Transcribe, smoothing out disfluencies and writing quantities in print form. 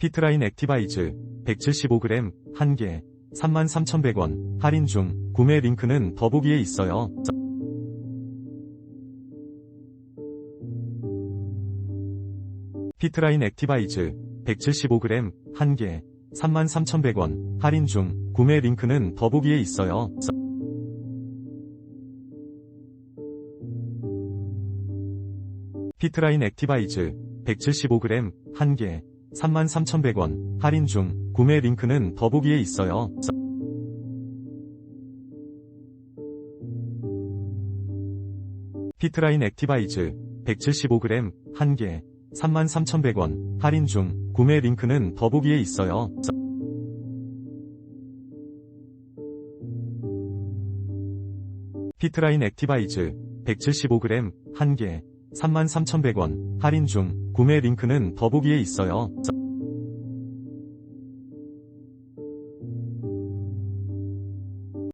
피트라인 액티바이즈 175g 1개 33,100원 할인 중. 구매 링크는 더보기에 있어요. 피트라인 액티바이즈 175g 1개 33,100원 할인 중. 구매 링크는 더보기에 있어요. 피트라인 액티바이즈 175g 1개 33,100원 할인 중. 구매 링크는 더보기에 있어요. 피트라인 액티바이즈 175g 1개 33,100원 할인 중. 구매 링크는 더보기에 있어요. 피트라인 액티바이즈 175g 1개 33,100원 할인 중. 구매 링크는 더보기에 있어요.